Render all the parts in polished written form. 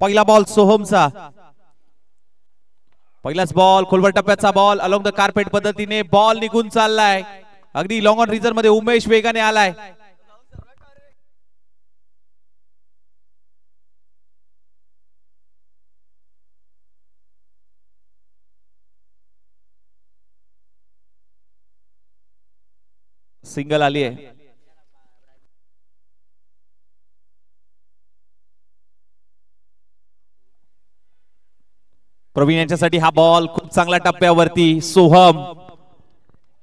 पहिला बॉल सोहमचा, पहिलाच बॉल खोलवर टप्प्याचा बॉल अलॉंग द कार्पेट पद्धतीने बॉल निघून चाललाय. अगदी लॉंग ऑन रिझन मध्ये उमेश वेगाने आलाय. सिंगल आली आहे. प्रवीण यांच्यासाठी हा बॉल खूप चांगल्या टप्प्यावरती. सोहम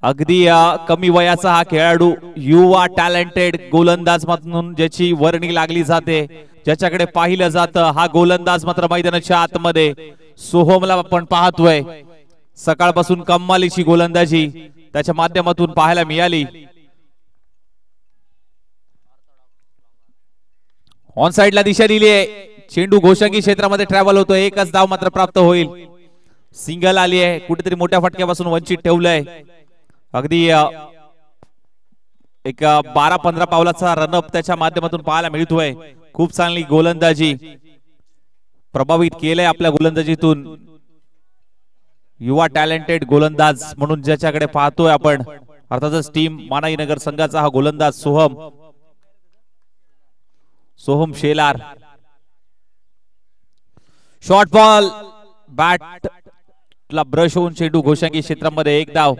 अगदी कमी वयाचा हा खेळाडू, युवा टॅलेंटेड गोलंदाज म्हणून ज्याची वर्णी लागली जाते, ज्याच्याकडे पाहिलं जातं, हा गोलंदाज मात्र मैदानाच्या आतमध्ये सोहमला आपण पाहतोय. सकाळपासून कमालीची गोलंदाजी त्याच्या माध्यमातून पाहायला मिळाली. ऑन साइडला दिशा दिली आहे. चेंडू घोषंगी क्षेत्रामध्ये ट्रॅव्हल होतो. एकच धाव मात्र प्राप्त होईल. सिंगल आली आहे. कुठेतरी मोठ्या फटक्यापासून वंचित ठेवलंय. अगदी एक 12-15 पावलाचा रनअप त्याच्या माध्यमातून पाहायला मिळतोय. खूप चांगली गोलंदाजी प्रभावित केलंय आपल्या गोलंदाजीतून. युवा टॅलेंटेड गोलंदाज म्हणून ज्याच्याकडे पाहतोय आपण, अर्थातच टीम मानाईनगर संघाचा हा गोलंदाज Soham Shelar. Short ball bat ला ब्रश होऊन चेंडू घोषंगी क्षेत्रामध्ये एक धाव.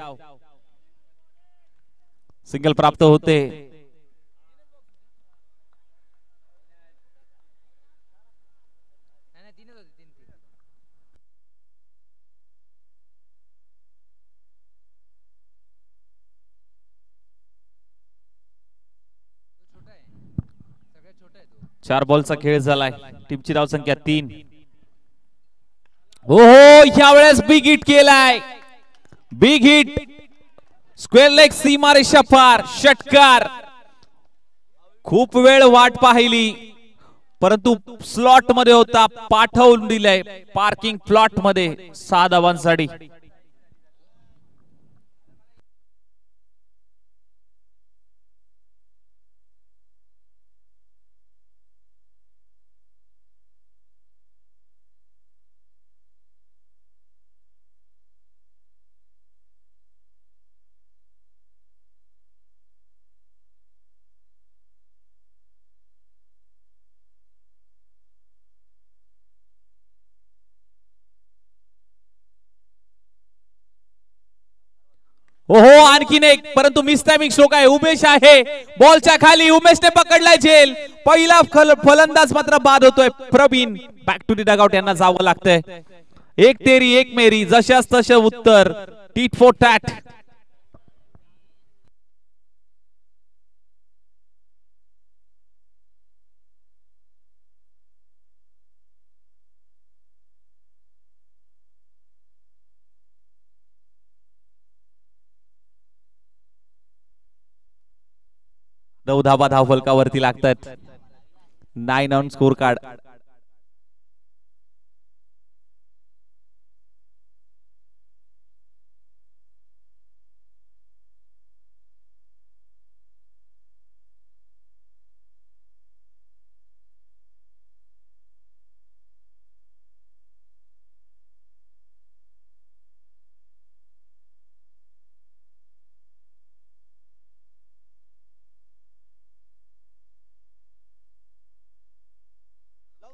सिंगल प्राप्त होते. चार बॉलचा खेळ झालाय. टीमची धाव संख्या 3. हो यावेळेस बिग हिट केलाय. बिग हिट स्क्वेअर लेग सीमारेषा पार षटकार. खूप वेळ वाट पाहिली परंतु स्लॉट मध्ये होता, पाठवून दिलाय पार्किंग प्लॉट मध्ये 6 धावांसाठी. ओहो आणखीन एक, परंतु मिस टायमिंग स्ट्रोक आहे. उमेश आहे बॉलच्या खाली. उमेशने पकडलाय झेल. पहिला फलंदाज मात्र बाद होतोय. Praveen back to the dugout यांना जावं लागतंय. एक तेरी एक मेरी, जशास तसे उत्तर. Tit for tat. नऊ धाबा धाव फलकावरती लागतात. 9 ऑन स्कोर कार्ड.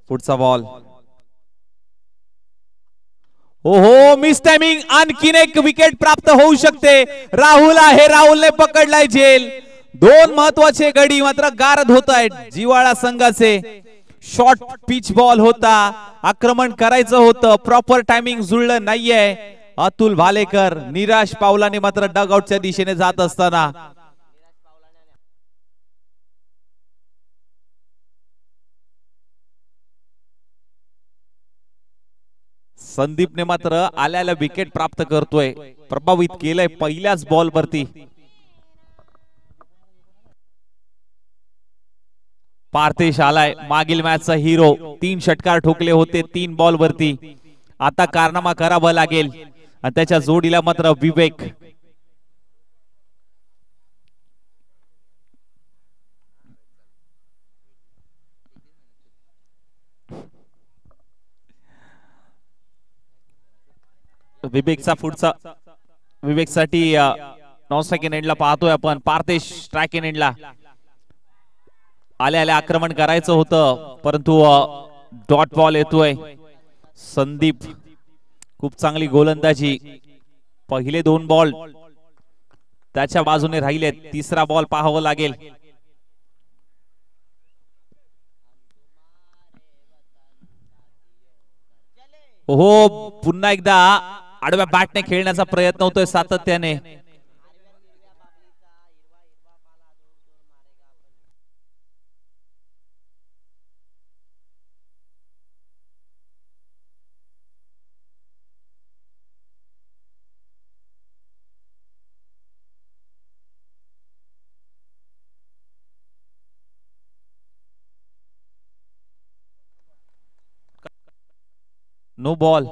पुढचा बॉल. ओहो मिस टायमिंग. आणखीन एक विकेट प्राप्त होऊ शकते. राहुल आहे, राहुलने पकडलाय झेल. 2 महत्वाचे गडी मात्र गारद होत आहेत जिवाळा संघाचे. शॉर्ट पिच बॉल होता, आक्रमण करायचं होतं, प्रॉपर टायमिंग जुळलं नाहीये. अतुल भालेकर निराश पावलाने मात्र डगआउटच्या दिशेने जात असताना संदीपने मात्र आल्याला विकेट प्राप्त करतोय. प्रभावित केलंय पहिल्याच बॉल वरती. पार्थेश आलाय, मागील मॅचचा हिरो. 3 षटकार ठोकले होते 3 बॉल वरती. आता कारनामा करावा लागेल आणि त्याच्या जोडीला मात्र विवेक. विवेकचा पुढचा विवेकसाठी नॉन स्ट्राइक एंडला पाहतोय आपण. पार्थेश स्ट्राइक एंडला आल्या आक्रमण करायचं होतं परंतु डॉट बॉल येतोय. संदीप खूप चांगली गोलंदाजी. पहिले 2 बॉल त्याच्या बाजूने राहिलेत. तिसरा बॉल पाहावं लागेल. हो पुन्हा एकदा आडव्या बॅटने खेळण्याचा प्रयत्न होतोय सातत्याने. No ball.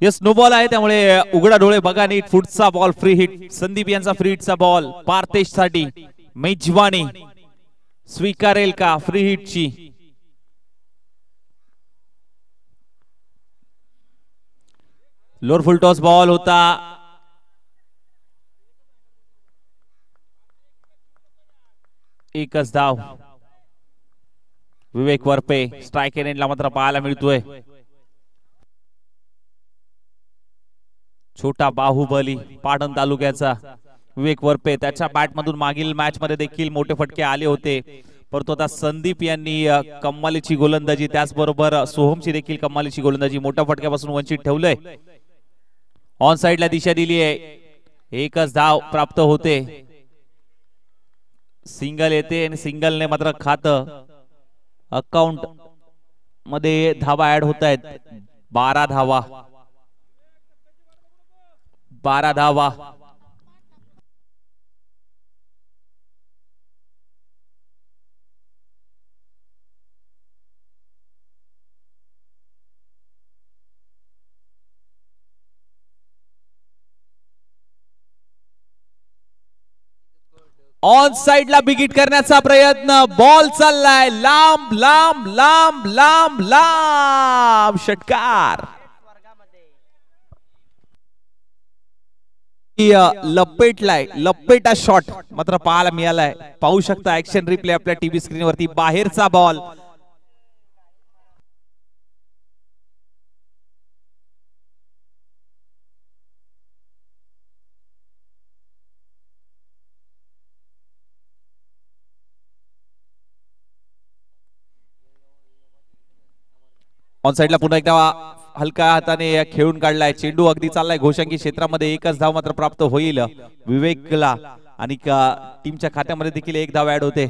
Yes no ball आहे त्यामुळे उघडा डोळे बघा नीट. पुढचा बॉल फ्री हिट. संदीप यांचा फ्री हिटचा बॉल पार्थेश साठी. मेजवानी स्वीकारेल का फ्री हिटची? लोअर फुल टॉस बॉल होता. एकच धाव. विवेक वरपे स्ट्राइक एंडला मात्र पाहायला मिळतोय. छोटा बाहुबली पाटण तालुक्याचा विवेक वरपे. त्याच्या बॅट मधून मागील मॅच मध्ये देखील मोठे फटके आले होते परंतु आता संदीप यांनी कमालीची गोलंदाजी त्याचबरोबर सोहमची देखील कमालीची गोलंदाजी मोठ्या फटक्यापासून वंचित ठेवलंय. ऑन साइडला दिशा दिली आहे. एकच धाव प्राप्त होते. सिंगल येते आणि सिंगलने मात्र खातं अकाउंट मध्ये धावा ऍड होत आहेत. 12 धावा. 12 धावा. ऑन साइडला बिगिट करण्याचा प्रयत्न. बॉल चाललाय लांब लांब लांब लांब लांब. षटकार. लपेटलाय. लपेटा शॉट मात्र पाहायला मिळालाय. पाहू शकता ऍक्शन रिप्ले आपल्या टीव्ही स्क्रीनवरती. बाहेरचा बॉल. ऑन साइडला पुन्हा एकदा हलका हाताने खेळून काढलाय. चेंडू अगदी चाललाय घोषंगी क्षेत्रामध्ये. एकच धाव मात्र प्राप्त होईल विवेकला आणि टीमच्या खात्यामध्ये देखील 1 धाव ऍड होते.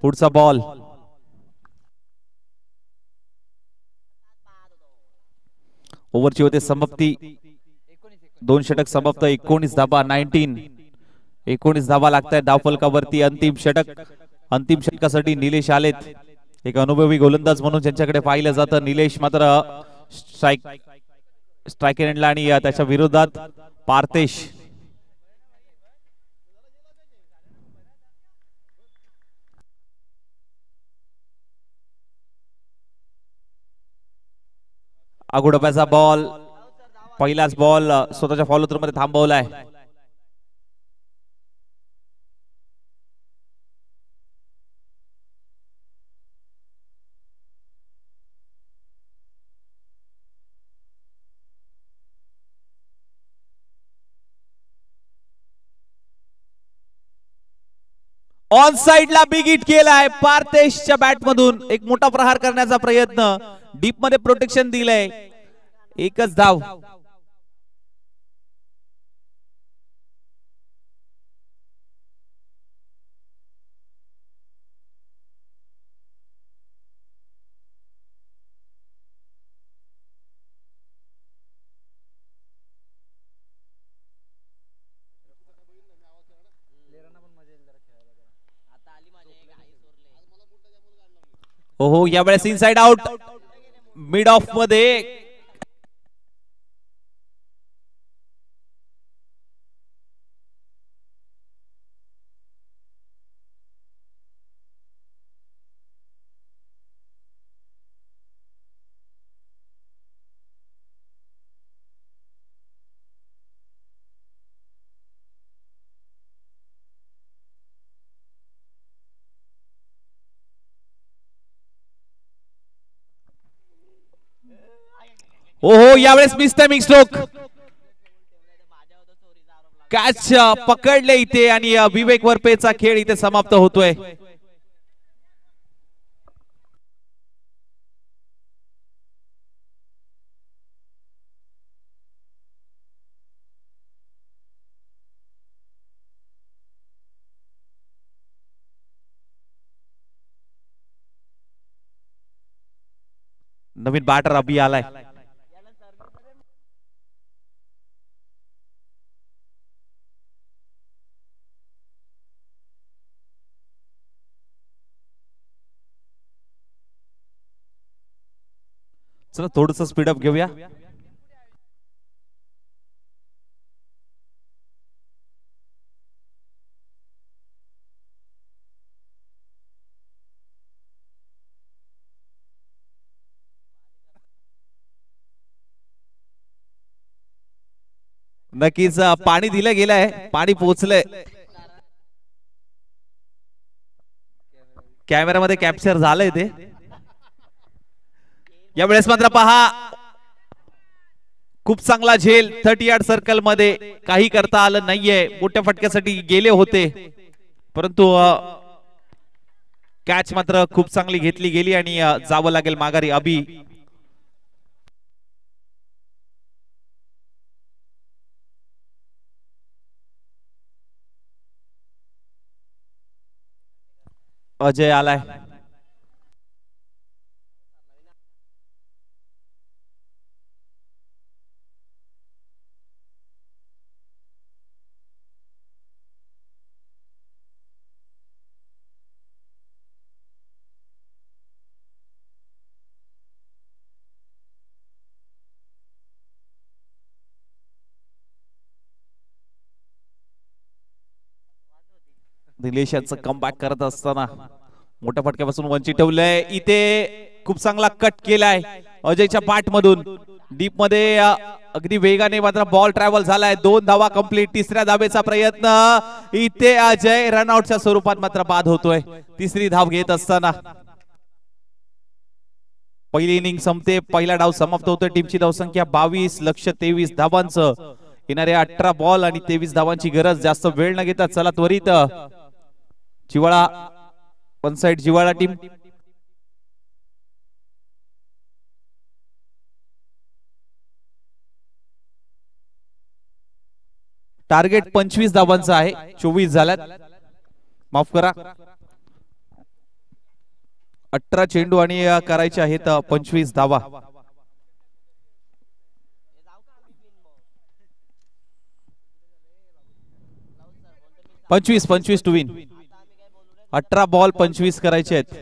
पुढचा बॉल. ओव्हरची होते समाप्ती. 2 षटक समाप्त. 19 धाबा. 19 धावा लागतायत धावफलकावरती. अंतिम षटक. अंतिम षटकासाठी निलेश आलेत. एक अनुभवी गोलंदाज म्हणून ज्यांच्याकडे पाहिलं जातं. निलेश मात्र स्ट्राइक एंडला आणि त्याच्या विरोधात पार्थेश. अगोडप्याचा बॉल. पहिलाच बॉल स्वतःच्या फॉलो थ्रू मध्ये थांबवलाय. ऑन साइडला बिग हिट केलाय. पार्थेशच्या बॅट मधून एक मोठा प्रहार करण्याचा प्रयत्न. डीप मध्ये प्रोटेक्शन दिलंय. एकच धाव. ओहो यावेळेस इनसाइड आउट मिड ऑफ मध्ये. ओहो यावेळेस मिस टायमिंग स्ट्रोक. कॅच पकडले इथे आणि विवेक वरपेचा खेळ इथे समाप्त होतोय. नवीन बॅटर अभि आलाय. चला थोडस स्पीडअप घेऊया. नक्कीच पाणी दिलं गेलंय, पाणी पोहोचलंय. कॅमेरामध्ये कॅप्चर झालंय ते. यावेळेस मात्र पहा खूप चांगला झेल 30 यार्ड सर्कल मध्ये. काही करता आलं नाहीये. मोठ्या फटक्यासाठी गेले होते परंतु कॅच मात्र खूप चांगली घेतली गेली आणि जावं लागेल माघारी. अभि अजय आलाय. निलेश यांचं कमबॅक करत असताना मोठ्या फटक्यापासून वंचित ठेवलंय. इथे खूप चांगला कट केलाय अजयच्या पाठ मधून. डीप मध्ये अगदी वेगाने मात्र बॉल ट्रॅव्हल झालाय. 2 धावा कंप्लीट. तिसऱ्या धावेचा प्रयत्न इथे अजय रनआउटच्या स्वरूपात मात्र बाद होतोय. तिसरी धाव घेत असताना पहिली इनिंग संपते. पहिला डाव समाप्त होतोय. टीमची धावसंख्या 22 लक्ष 23 धावांचं. येणारे 18 बॉल आणि 23 धावांची गरज. जास्त वेळ न घेता चला त्वरित जिवाळा वन साइड जिवाळा टीम. टार्गेट 25 धावांचं आहे. 24 झाल्यात. माफ करा 18 चेंडू आणि करायचे आहेत 25 धावा. 25 टू विन. 18 बॉल 25 करायचे आहेत.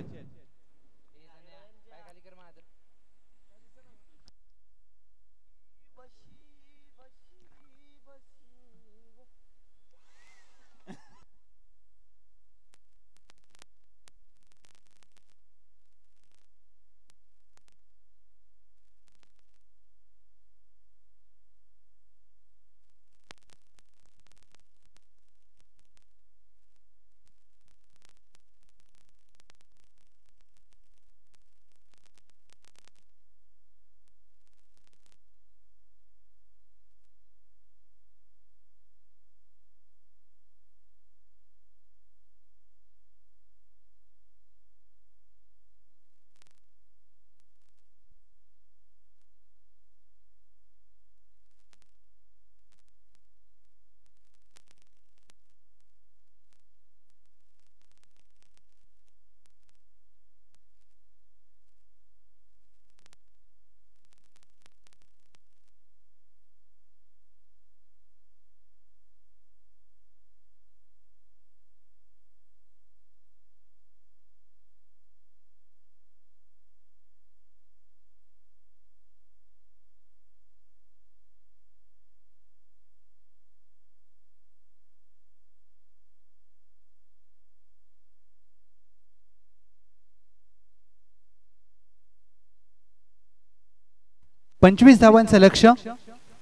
25 धावांचं लक्ष्य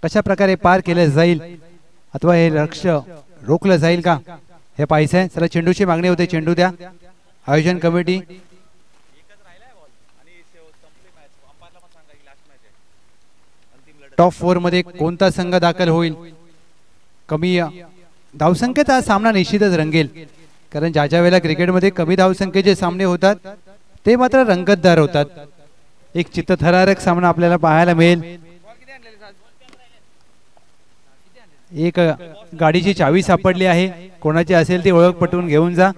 कशा प्रकारे पार केलं जाईल अथवा हे लक्ष्य रोखलं जाईल का हे पाहायचंय. चला चेंडूची मागणी होते, चेंडू द्या. आयोजन कमिटी टॉप 4 मध्ये कोणता संघ दाखल होईल. कमी धावसंख्येचा सामना निश्चितच रंगेल, कारण ज्या वेळेला क्रिकेटमध्ये कमी धावसंख्येचे सामने होतात ते मात्र रंगतदार होतात. एक चित्तथरारक सामना आपल्याला पाहायला मिळेल. एक गाडीची चावी सापडली आहे, कोणाची असेल ती ओळख पटवून घेऊन जा.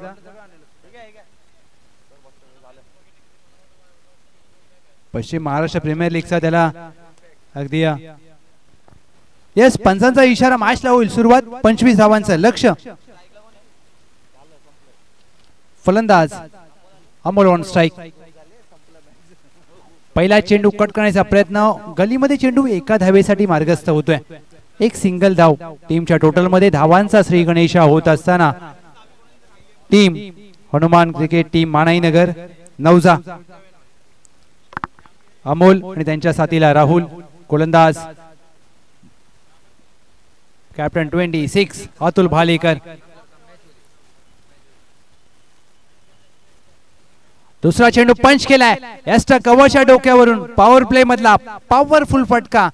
पश्चिम महाराष्ट्र प्रीमियर लीगचा त्याला अगदी यस पंचांचा इशारा. मॅचला होईल सुरुवात. 25 धावांचं लक्ष्य. फलंदाज अमोल ऑन स्ट्राइक. पहिला चेंडू कट करण्याचा प्रयत्न. गलीमध्ये चेंडू एका धावेसाठी मार्गस्थ होतोय. एक सिंगल धाव. टीमच्या टोटल मध्ये धावांचा श्री गणेशा होत असताना team Hanuman cricket team Manainagar Navja. Amol आणि त्यांच्या साथीला राहुल. गोलंदाज कॅप्टन 26 अतुल भालेकर. दुसरा चेंडू पंच केलाय. एस्टा कव्हरच्या डोक्यावरून पॉवर प्ले मधला पॉवरफुल फटका.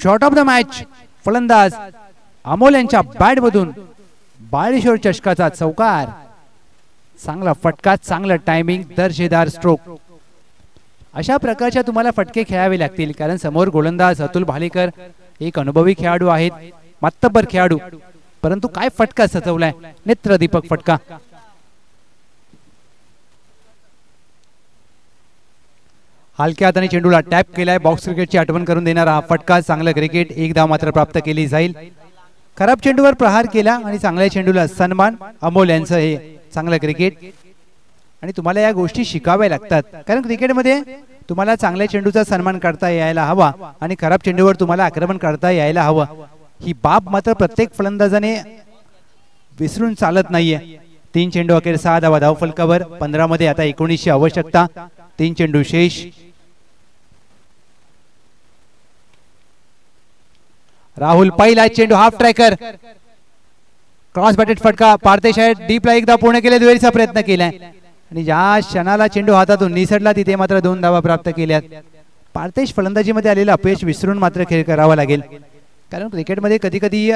Shot of the match. फलंदाज अमोल यांच्या बॅट मधून बाळेश्वर चषकाचा चौकार. चांगला फटका, चांगला टायमिंग, दर्जेदार स्ट्रोक. अशा प्रकारच्या तुम्हाला फटके खेळावे लागतील, कारण समोर गोलंदाज अतुल भालेकर एक अनुभवी खेळाडू आहेत, मातब्बर खेळाडू, परंतु काय फटका सजवलाय. नेत्रदीपक फटका. हलक्या हाताने चेंडूला टॅप केलाय. बॉक्स क्रिकेटची आठवण करून देणारा हा फटका. चांगलं क्रिकेट. एक धाव मात्र प्राप्त केली जाईल. खराब चेंडूवर प्रहार केला आणि चांगल्या चेंडूला सन्मान. अमोल यांचं हे चांगलं क्रिकेट. आणि तुम्हाला या गोष्टी शिकाव्या लागतात, कारण क्रिकेटमध्ये तुम्हाला चांगल्या चेंडूचा सन्मान करता यायला हवा आणि खराब चेंडूवर तुम्हाला आक्रमण करता यायला हवं. ही बाब मात्र प्रत्येक फलंदाजाने विसरून चालत नाहीये. 3 चेंडू अखेर 6 धावा धावफलकावर. 15 मध्ये आता 19ची आवश्यकता. 3 चेंडू शेष. राहुल पहिला चेंडू हाफ ट्रॅकर. क्रॉस बॅटेड फटका. पारतेश डीपला एकदा पूर्ण केले. दुहेरीचा प्रयत्न केलाय आणि ज्या क्षणाला चेंडू हातातून निसटला तिथे मात्र 2 धावा प्राप्त केल्यात. पारतेश फलंदाजीमध्ये आलेलं अपयश विसरून मात्र खेळ करावा लागेल, कारण क्रिकेटमध्ये कधी कधी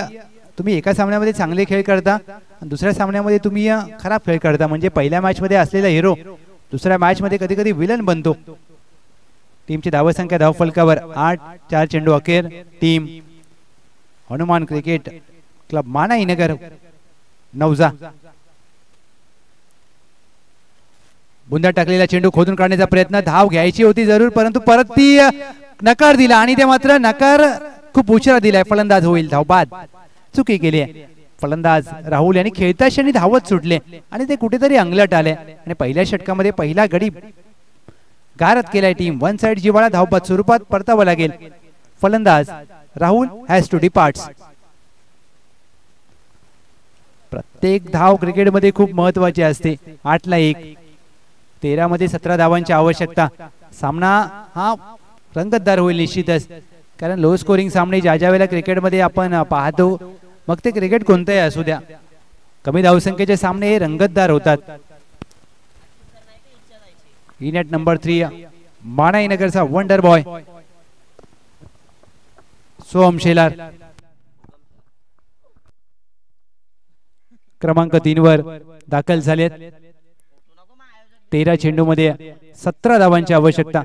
तुम्ही एका सामन्यामध्ये चांगले खेळ करता आणि दुसऱ्या सामन्यामध्ये तुम्ही खराब खेळ करता. म्हणजे पहिल्या मॅच मध्ये असलेला हिरो दुसऱ्या मॅच मध्ये कधी कधी विलन बनतो. टीमची धावसंख्या धावफलकावर 8. 4 चेंडू अखेर. Team Hanuman cricket club Manainagar Navja. बुंदा टाकलेला चेंडू खोदून काढण्याचा प्रयत्न. धाव घ्यायची होती जरूर, परंतु परत ती नकार दिला आणि ते मात्र नकार खूप उशिरा दिलाय. फलंदाज होईल धावबाद. चुकी केली आहे. फलंदाज राहुल यांनी खेळता क्षणी धावत सुटले आणि ते कुठेतरी अंगलट आले आणि पहिल्या षटकामध्ये पहिला गडी गारद केलाय. टीम 1 साइड जिवाळा धावबाद स्वरूपात परतावं लागेल. फलंदाज राहुल हॅज टू डिपार्ट्स. प्रत्येक धाव क्रिकेटमध्ये खूप महत्वाची असते. 8 ला 1. 13 मध्ये 17 धावांची आवश्यकता. सामना हा रंगतदार होईल निश्चितच, कारण लो स्कोरिंग सामने ज्या वेळेला क्रिकेटमध्ये आपण पाहतो, मग ते क्रिकेट कोणतेही असू द्या, कमी धावसंख्येचे सामने हे रंगतदार होतात. इनेट नंबर 3 मानाईनगरचा वंडर बॉय सोहम शेलार क्रमांक 3 वर दाखल झालेत. 13 चेंडू मध्ये 17 धावांची आवश्यकता.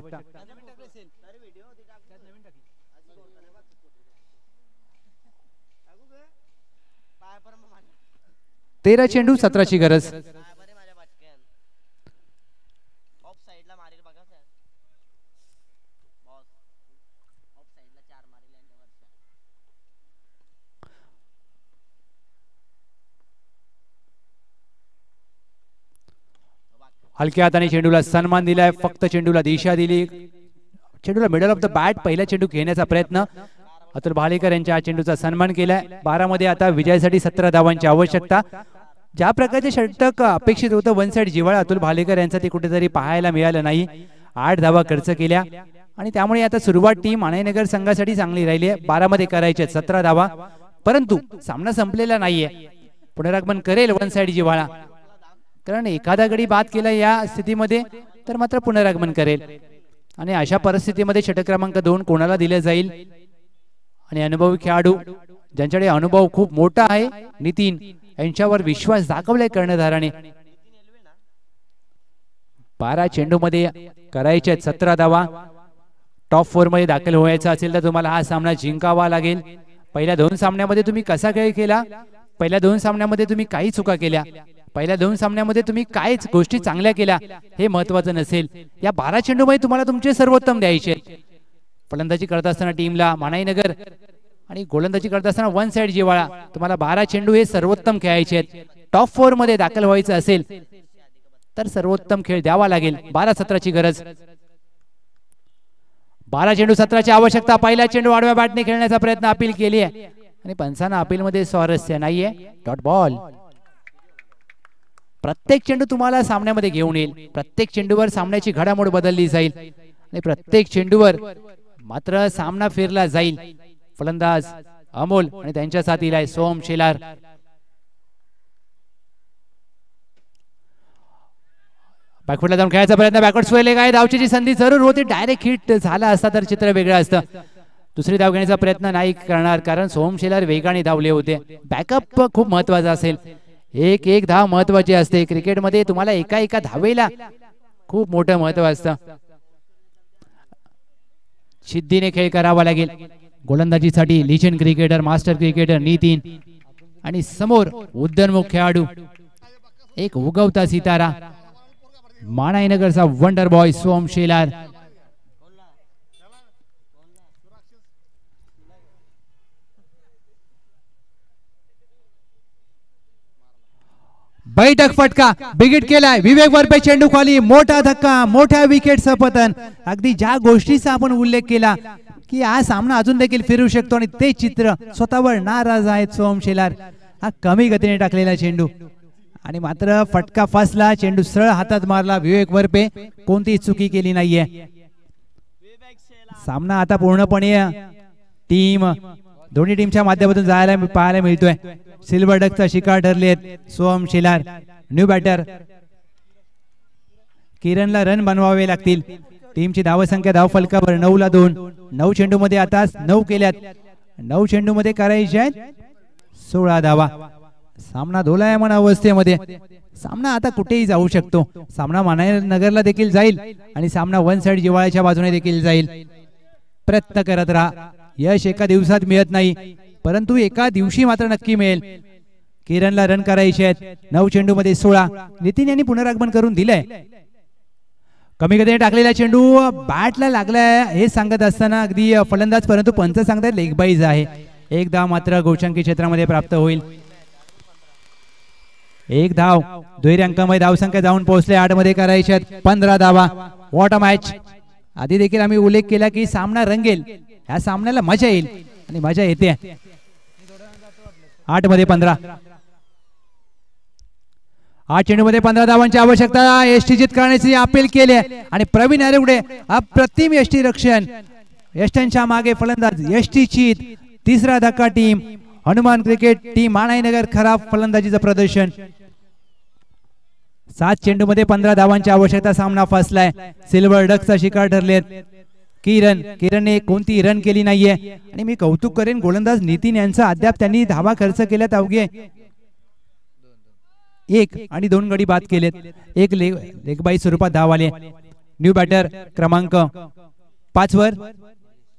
13 चेंडू 17ची गरज. हलक्या हाताने चेंडूला सन्मान दिलाय. फक्त चेंडूला दिशा दिली. चेंडूला मिडल ऑफ द बॅट पहिला चेंडू घेण्याचा प्रयत्न. अतुल भालेकर यांच्या चेंडूचा सन्मान केलाय. 12 मध्ये आता विजयासाठी 17 धावांची आवश्यकता. ज्या प्रकारचे षटक अपेक्षित होतं 1 साइड जिव्हाळा अतुल भालेकर यांचा ते कुठेतरी पाहायला मिळालं नाही. 8 धावा खर्च केल्या आणि त्यामुळे आता सुरुवात टीम आणाईनगर संघासाठी चांगली राहिली आहे. 12 मध्ये करायचे 17 धावा, परंतु सामना संपलेला नाहीये. पुनरागमन करेल वन साइड जिव्हाळा, कारण एखादा गडी बाद केला या स्थितीमध्ये तर मात्र पुनरागमन करेल. आणि अशा परिस्थितीमध्ये षटक क्रमांक 2 कोणाला दिले जाईल. आणि अनुभवी खेळाडू ज्यांच्याकडे अनुभव खूप मोठा आहे, नितीन यांच्यावर विश्वास दाखवलाय कर्णधाराने. 12 चेंडू मध्ये करायचे 17 धावा. टॉप 4 मध्ये दाखल व्हायचं असेल तर तुम्हाला हा सामना जिंकावा लागेल. पहिल्या 2 सामन्यामध्ये तुम्ही कसा खेळ केला, पहिल्या 2 सामन्यामध्ये तुम्ही काही चुका केल्या, पहिल्या 2 सामन्यामध्ये तुम्ही काय गोष्टी चांगल्या केल्या हे महत्वाचं नसेल. या 12 चेंडूमध्ये तुम्हाला तुमचे सर्वोत्तम द्यायचे. फलंदाजी करत असताना टीमला मानाईनगर आणि गोलंदाजी करत असताना वन साइड जिव्हाळा तुम्हाला 12 चेंडू हे सर्वोत्तम खेळायचे आहेत. टॉप 4 मध्ये दाखल व्हायचं असेल तर सर्वोत्तम खेळ द्यावा लागेल. 12-17 ची गरज. 12 चेंडू 17 ची आवश्यकता. पहिला चेंडू आडव्या बॅटने खेळण्याचा प्रयत्न अपील केली आहे आणि पंचांना अपील मध्ये स्वारस्य नाहीये. Dot ball. प्रत्येक चेंडू तुम्हाला सामन्यामध्ये घेऊन येईल. प्रत्येक चेंडूवर सामन्याची घडामोड बदलली जाईल आणि प्रत्येक चेंडूवर मात्र सामना फिरला जाईल. फलंदाज अमोल आणि त्यांच्या साथीला आहे सोम शेलार. बॅकफुटला जाऊन खेळायचा प्रयत्न. बॅकवर्ड स्वेल काय धावची संधी जरूर होती. डायरेक्ट हिट झाला असता तर चित्र वेगळं असतं. दुसरी धाव घेण्याचा प्रयत्न नाही करणार कारण सोम शेलार वेगाने धावले होते. बॅकअप खूप महत्वाचा असेल. एक धाव महत्वाची असते क्रिकेटमध्ये. तुम्हाला एका धावेला खूप मोठं महत्व असतं. शिद्दीने खेळ करावा लागेल. गोलंदाजीसाठी legend cricketer, master cricketer Nitin आणि समोर उद्योन्मुख खेळाडू, एक उगवता सितारा, मानाईनगरचा वंडर बॉय सोम शेलार. बैठक फटका बिगिट केलाय. विवेक वरपे चेंडू खाली. मोठा धक्का, मोठ्या विकेटचं पतन. अगदी ज्या गोष्टीचा आपण उल्लेख केला की हा सामना अजून देखील फिरू शकतो आणि ते चित्र स्वतःवर नाराज आहेत सोम शेलार. हा कमी गतीने टाकलेला चेंडू आणि मात्र फटका फसला. चेंडू सरळ हातात मारला. विवेक वरपे कोणतीही चुकी केली नाहीये. सामना आता पूर्णपणे दोन्ही टीमच्या माध्यमातून जायला पाहायला मिळतोय. सिल्वर डकचा शिकार ठरले सोम शेलार. न्यू बॅटर किरणला रन बनवावे लागतील. टीमची धावसंख्या धाव फलकावर 9-2. 9 चेंडू मध्ये आता 9 केल्यात. 9 चेंडू मध्ये करायचे आहेत 16 धावा. सामना दोलायमान अवस्थेमध्ये. सामना आता कुठेही जाऊ शकतो. सामना मानाईनगरला देखील जाईल आणि सामना वन साइड जिव्हाळ्याच्या बाजूने देखील जाईल. प्रयत्न करत राहा. यश एका दिवसात मिळत नाही, परंतु एका दिवशी मात्र नक्की मिळेल. किरणला रन करायचे आहेत. 9 चेंडू मध्ये 16. नितीन यांनी पुनरागमन करून दिलंय. कमी गतीने टाकलेला चेंडू बॅटला लागलाय हे सांगत असताना अगदी फलंदाज, परंतु पंच सांगतात लेग बाईज आहे. एक धाव मात्र गोचंकी क्षेत्रामध्ये प्राप्त होईल. एक धाव. दुहेरी अंकामध्ये धावसंख्या जाऊन पोहोचले. 8 मध्ये करायचे आहेत 15 धावा. What a match. आधी देखील आम्ही उल्लेख केला की सामना रंगेल. ह्या सामन्याला मजा येईल आणि मजा येते. 8 मध्ये 15. 8 चेंडू मध्ये 15 धावांची आवश्यकता. यष्टी जित करण्याची अपील केली आणि प्रवीण अरेवडे अप्रतिम यष्टी रक्षण. यष्ट्यांच्या मागे फलंदाज यष्टी चित. तिसरा धक्का टीम हनुमान क्रिकेट टीम मानाईनगर. खराब फलंदाजीचं प्रदर्शन. 7 चेंडू मध्ये 15 धावांची आवश्यकता. सामना फसलाय. सिल्वर डकचा शिकार ठरलेत किरणने कोणती रन केली नाहीये आणि मी कौतुक करेन गोलंदाज नितीन यांचं. अद्याप त्यांनी धावा खर्च केल्यात अवघे 1 आणि 2 गडी बाद केलेत. एक लेगबाई स्वरूपात धाव आले. न्यू बॅटर क्रमांक 5 वर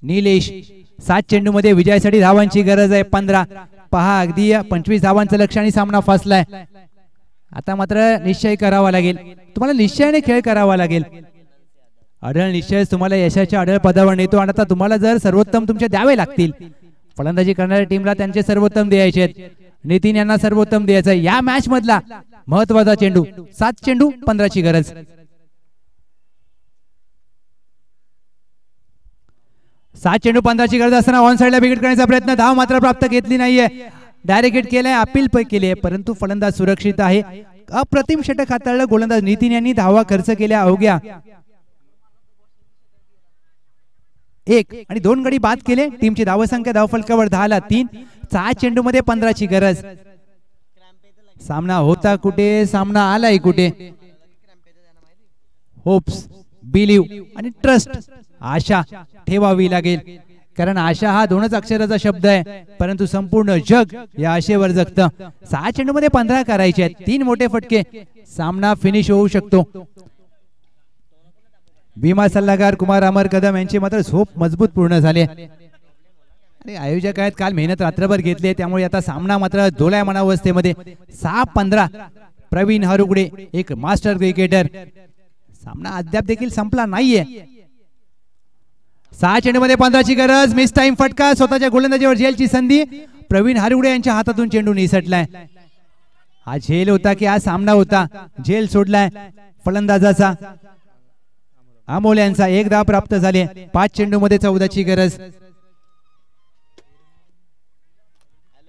निलेश. 7 चेंडू मध्ये विजयासाठी धावांची गरज आहे 15. पहा अगदी 25 धावांचं लक्ष आणि सामना फसलाय. आता मात्र निश्चय करावा लागेल. तुम्हाला निश्चयाने खेळ करावा लागेल. अढळ निश्चय तुम्हाला यशाच्या अढळ पदावर नेतो आणि आता तुम्हाला जर सर्वोत्तम तुमचे द्यावे लागतील. फलंदाजी करणाऱ्या टीमला त्यांचे सर्वोत्तम द्यायचे आहेत. नितीन यांना सर्वोत्तम द्यायचं आहे. या मॅच मधला महत्वाचा चेंडू. 7 चेंडू 15 ची गरज. 7 चेंडू 15 ची गरज असताना ऑन साइडला विकेट करण्याचा प्रयत्न. धाव मात्र प्राप्त घेतली नाहीये. डायरेक्ट हिट केलाय. अपील केली आहे परंतु फलंदाज सुरक्षित आहे. अप्रतिम षटक हाताळलं गोलंदाज नितीन यांनी. धावा खर्च केल्या अवघ्या 1 आणि 2 गडी बाद केले. टीमची धावसंख्या धावफलकावर 10 ला 3. 6 चेंडू मध्ये 15 ची गरज. सामना होता कुठे, सामना आलाय कुठे. होप्स, बिलीव्ह आणि ट्रस्ट, आशा ठेवावी लागेल, कारण आशा हा 2च अक्षराचा शब्द आहे, परंतु संपूर्ण जग या आशेवर जगतं. 6 चेंडू मध्ये 15 करायचे आहेत. 3 मोठे फटके, सामना फिनिश होऊ शकतो. भीमा सल्लागार कुमार अमर कदम यांची मात्र झोप मजबूत पूर्ण झाली आणि आयोजक आहेत काल मेहनत रात्रभर घेतली, त्यामुळे आता सामना मात्र दोलायमान अवस्थेमध्ये. 6-15 प्रवीण हरुगडे, एक मास्टर क्रिकेटर. सामना अद्याप देखील संपला नाहीये. 6 चेंडू मध्ये 15 ची गरज. मिस टाइम फटका, स्वतःच्या गोलंदाजीवर झेलची संधी. प्रवीण हरुगडे यांच्या हातातून चेंडू निसटलाय. हा झेल होता की हा सामना होता? झेल सोडलाय फलंदाजाचा. अमोल यांचा 1 धाव प्राप्त झाले. 5 चेंडू मध्ये 14 ची गरज.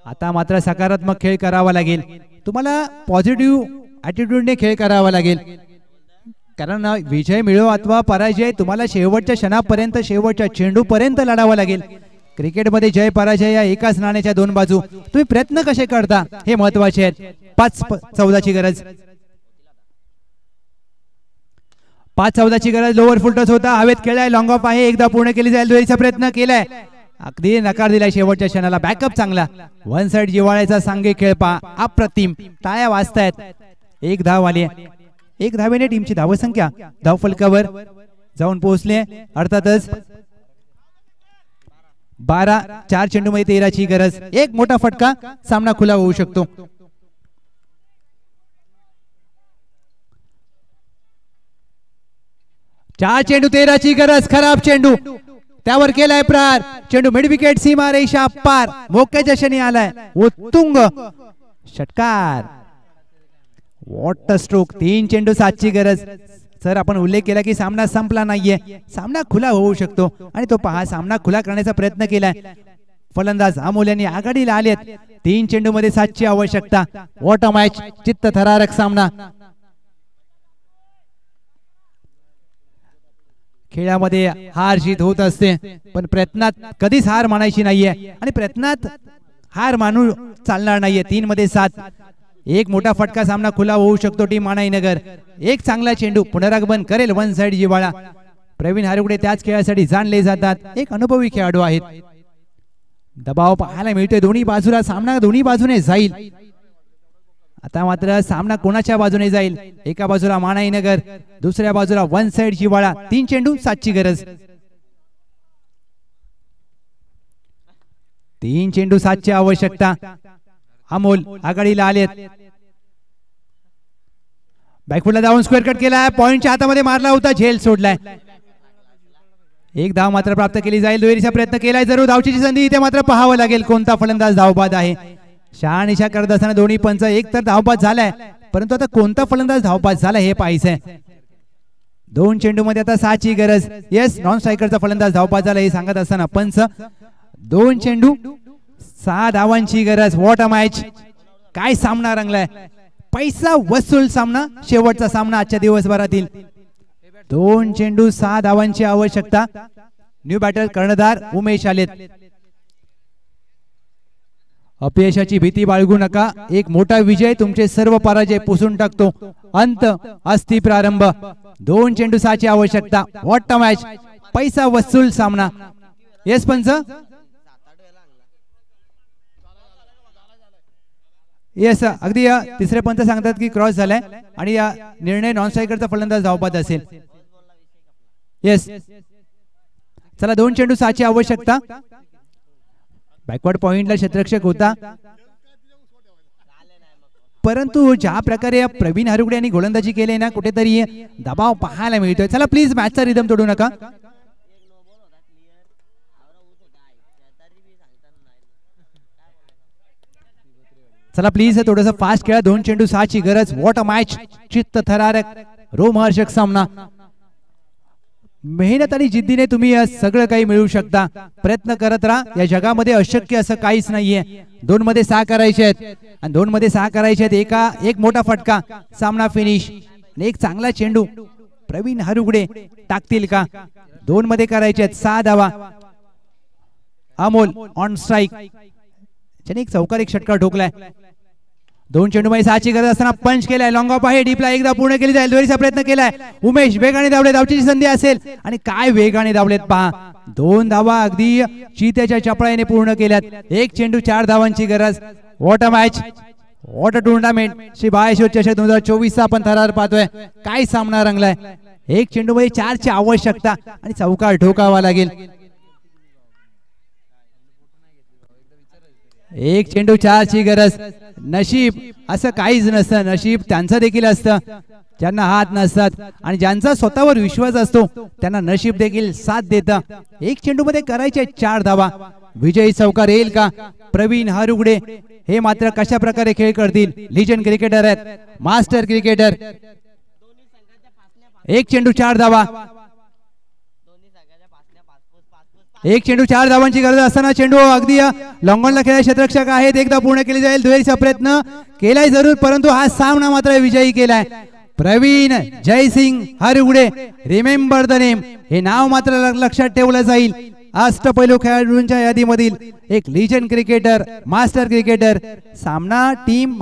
आता मात्र सकारात्मक खेळ करावा लागेल. तुम्हाला पॉझिटिव्ह ऍटिट्यूडने खेळ करावा लागेल, कारण विजय मिळो अथवा पराजय तुम्हाला शेवटच्या क्षणापर्यंत, शेवटच्या चेंडू पर्यंत लढावं लागेल. क्रिकेटमध्ये जय पराजय या एकाच नाण्याच्या 2 बाजू. तुम्ही प्रयत्न कसे करता हे महत्वाचे आहेत. 5-14 ची गरज. 5-14 ची गरज. लोअर फुल टच होता, हवेत खेळाय, लॉंग ऑफ आहे, एकदा पूर्ण केली जाईल. दुहेरीचा प्रयत्न केलाय, अगदी नकार दिलाय शेवटच्या क्षणाला. बॅकअप चांगला. 1 साइड जिव्हाळ्याचा सांघिक खेळ पहा, अप्रतिम. टाळ्या वाजतायत. 1 धाव आली. 1 धावेने टीमची धावसंख्या धावफलकावर जाऊन पोहोचले. अर्थातच 12. 4 चेंडू मध्ये 13 ची गरज. 1 मोठा फटका, सामना खुला होऊ शकतो. चार चेंडू 13 ची गरज. खराब चेंडू, त्यावर केलाय प्रहार. चेंडू मिड विकेट, सीमा रेषा पार, मोक्याच्या क्षणी आलाय. उत्तुंग षटकार. What stroke. 3 चेंडू 7 ची गरज. सर आपण उल्लेख केला की सामना संपला नाहीये, सामना खुला होऊ शकतो, आणि तो पहा सामना खुला करण्याचा प्रयत्न केलाय. फलंदाज अमोल यांनी आघाडीला आलेत. 3 चेंडू मध्ये 7 ची आवश्यकता. What a match. चित्तथरारक सामना. खेळामध्ये हार जीत होत असते, पण प्रयत्नात कधीच हार मानायची नाहीये, आणि प्रयत्नात हार मानू चालणार नाहीये. 3 मध्ये 7. 1 मोठा फटका, सामना खुला होऊ शकतो. टीम मानाईनगर. 1 चांगला चेंडू पुनरागमन करेल 1 साइड जिव्हाळा. प्रवीण हरुगडे त्याच खेळासाठी जाणले जातात. एक अनुभवी खेळाडू आहेत. दबाव पाहायला मिळतोय दोन्ही बाजूला. सामना दोन्ही बाजूने जाईल. आता मात्र सामना कोणाच्या बाजूने जाईल? एका बाजूला मानाईनगर, दुसऱ्या बाजूला 1 साइड जिव्हाळा. 3 चेंडू 7 ची गरज. 3 चेंडू 7 ची आवश्यकता. अमोल आघाडीला आलेत. बॅकफुटला जाऊन स्क्वेअर कट केलाय. पॉइंटच्या हातामध्ये मारला होता, झेल सोडलाय. 1 धाव मात्र प्राप्त केली जाईल. दुहेरीचा प्रयत्न केलाय जरूर. धावचीची संधी इथे मात्र पाहावं लागेल कोणता फलंदाज धावबाद आहे. शहानिशा करत असताना दोन्ही पंच एक तर धावबाद झालाय, परंतु आता कोणता फलंदाज धावबाद झाला हे पाहायचंय. 2 चेंडू मध्ये आता 6 ची गरज. येस, नॉन स्ट्रायकरचा फलंदाज धावबाद झाला हे सांगत असताना पंच. 2 चेंडू 6 धावांची गरज. What a match. काय सामना रंगलाय. पैसा वसूल सामना. शेवटचा सामना आजच्या दिवसभरातील. 2 चेंडू 6 धावांची आवश्यकता. न्यू बॅटर कर्णधार उमेश आलेत. अपयशाची भीती बाळगू नका. एक मोठा विजय तुमचे सर्व पराजय पुसून टाकतो. अंत अस्ति प्रारंभ. 2 चेंडू 6 ची आवश्यकता. What a match. पैसा वसूल सामना. येस पंच. येस, अगदी तिसरे पंच सांगतात की क्रॉस झालाय आणि या निर्णय नॉन स्ट्रायकरचा फलंदाज धावबाद असेल. येस, चला 2 चेंडू 6 ची आवश्यकता. बॅकवर्ड पॉइंटला क्षेत्ररक्षक होता, परंतु ज्या प्रकारे प्रवीण हरुगडे यांनी गोलंदाजी केली ना, कुठेतरी दबाव पाहायला मिळतोय. चला प्लीज मॅचचा रिदम तोडू नका. चला प्लीज थोडंसं फास्ट खेळा. 2 चेंडू 6 ची गरज. What a match. चित्तथरारक रोमहर्षक सामना. मेहनत आणि जिद्दीने तुम्ही सगळं काही मिळवू शकता. प्रयत्न करत राहा. या जगामध्ये अशक्य असं काहीच नाहीये. 2 मध्ये 6 करायचे आहेत आणि 2 मध्ये 6 करायचे आहेत. एक मोठा फटका, सामना फिनिश. एक चांगला चेंडू प्रवीण हरुगडे टाकतील का? 2 मध्ये करायचे आहेत 6 धावा. अमोल ऑन स्ट्राइक, त्याने एक चौकार एक षटकार ठोकलाय. 2 चेंडूमध्ये 6ची गरज असताना पंच केलाय. लॉंग ऑफ आहे, डीपला एकदा पूर्ण केली जाईल. दुहेरीचा प्रयत्न केलाय. उमेश वेगाने धावले, धावची संधी असेल आणि काय वेगाने धावलेत पहा. 2 धावा अगदी चित्याच्या चपळाईने पूर्ण केल्यात. 1 चेंडू 4 धावांची गरज. What a match, what a tournament. Shri Baleshwar चषक 2024 चा आपण थरार पाहतोय. काय सामना रंगलाय. 1 चेंडू मध्ये 4ची आवश्यकता आणि चौकार ठोकावा लागेल. 1 चेंडू 4ची गरज. नशीब असं काहीच नसतं, नशीब त्यांचं देखील असतं. ज्यांना हात नसतात आणि ज्यांचा स्वतःवर विश्वास असतो त्यांना नशीब देखील साथ देतं. 1 चेंडू मध्ये करायचे 4 धावा. विजयी चौकार येईल का? प्रवीण हरुगडे हे मात्र कशा प्रकारे खेळ करतील. लिजंड क्रिकेटर आहेत, मास्टर क्रिकेटर. 1 चेंडू 4 धावा. 1 चेंडू 4 धावांची गरज असताना चेंडू अगदी लॉंगॉनला खेळायला क्षेत्ररक्षक आहेत. एकदा पूर्ण केली जाईल. दुहेरीचा प्रयत्न केलाय जरूर, परंतु हा सामना मात्र विजयी केलाय. Praveen Jaysingh Harugade, remember the name, हे नाव मात्र लक्षात ठेवलं जाईल. अष्टपैलू खेळाडूंच्या यादीमधील एक लिजंड क्रिकेटर, मास्टर क्रिकेटर. सामना टीम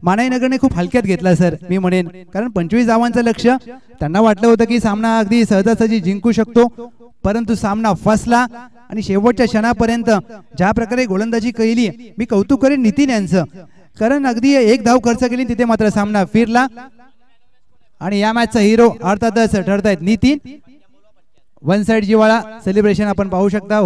मानाईनगरने खूप हलक्यात घेतला सर, मी म्हणेन. कारण 25 धावांचं लक्ष, त्यांना वाटलं होतं की सामना अगदी सहजासहजी जिंकू शकतो, परंतु सामना फसला. आणि शेवटच्या क्षणापर्यंत ज्या प्रकारे गोलंदाजी केली, मी कौतुक करेन नितीन यांचं. कारण अगदी 1 धाव खर्च केली, तिथे मात्र सामना फिरला. आणि या मॅचचा हिरो अर्थातच ठरतायत नितीन. वन साइड जिवाळा सेलिब्रेशन आपण पाहू शकता.